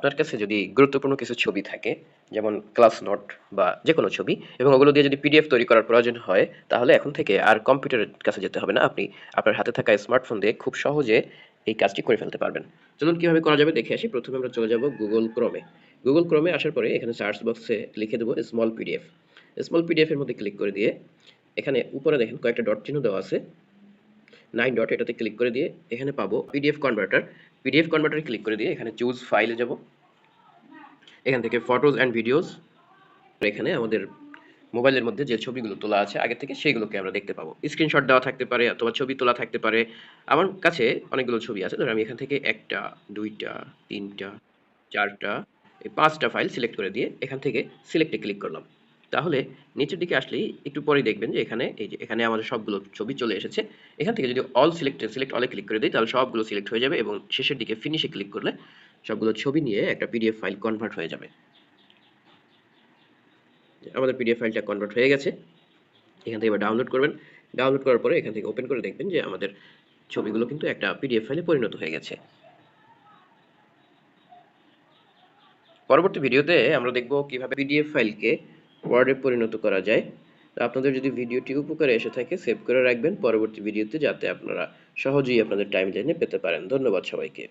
আপনার কাছে যদি গুরুত্বপূর্ণ কিছু ছবি থাকে, যেমন ক্লাস নোট বা যেকোনো ছবি, এবং ওগুলো দিয়ে যদি পিডিএফ তৈরি করার প্রয়োজন হয়, তাহলে এখন থেকে আর কম্পিউটারের কাছে যেতে হবে না। আপনি আপনার হাতে থাকা স্মার্টফোন দিয়ে খুব সহজে এই কাজটি করে ফেলতে পারবেন। চলুন কিভাবে করা যাবে দেখে আসি। প্রথমে আমরা চলে যাব গুগল ক্রোমে। গুগল ক্রোমে আসার পরে এখানে সার্চ বক্সে লিখে দেবো স্মল পিডিএফ। স্মল পিডিএফ এর মধ্যে ক্লিক করে দিয়ে এখানে উপরে দেখেন কয়েকটা ডট চিহ্ন দেওয়া আছে, 9 ডট, এটাতে ক্লিক করে দিয়ে এখানে পাবো পিডিএফ কনভার্টার। পিডিএফ কনভার্টারে ক্লিক করে দিয়ে এখানে চুজ ফাইলে যাব। এখান থেকে ফটোজ অ্যান্ড ভিডিওস, এখানে আমাদের মোবাইলের মধ্যে যে ছবিগুলো তোলা আছে আগে থেকে সেগুলোকে আমরা দেখতে পাবো। স্ক্রিনশট দেওয়া থাকতে পারে অথবা ছবি তোলা থাকতে পারে। আমার কাছে অনেকগুলো ছবি আছে, ধরুন আমি এখান থেকে 1টা 2টা 3টা 4টা এই 5টা ফাইল সিলেক্ট করে দিয়ে এখান থেকে সিলেক্টে ক্লিক করলাম। তাহলে নিচের দিকে আসলেই একটু পরেই দেখবেন যে এখানে এই যে এখানে আমাদের সবগুলো ছবি চলে এসেছে। এখান থেকে যদি অল সিলেক্ট অলে ক্লিক করে দিই তাহলে সবগুলো সিলেক্ট হয়ে যাবে এবং শেষের দিকে ফিনিশে ক্লিক করলে সবগুলো ছবি নিয়ে একটা পিডিএফ ফাইল কনভার্ট হয়ে যাবে। আমাদের পিডিএফ ফাইলটা কনভার্ট হয়ে গেছে। এখান থেকে এবার ডাউনলোড করবেন। ডাউনলোড করার পরে এখান থেকে ওপেন করে দেখবেন যে আমাদের ছবিগুলো কিন্তু একটা পিডিএফ ফাইলে পরিণত হয়ে গেছে। পরবর্তী ভিডিওতে আমরা দেখব কিভাবে পিডিএফ ফাইলকে ওয়ার্ডে পরিণত করা যায়। তো আপনাদের যদি ভিডিওটি উপকারে এসে থাকে সেভ করে রাখবেন পরবর্তী ভিডিওতে, যাতে আপনারা সহজেই আপনাদের টাইমলাইনে পেতে পারেন। ধন্যবাদ সবাইকে।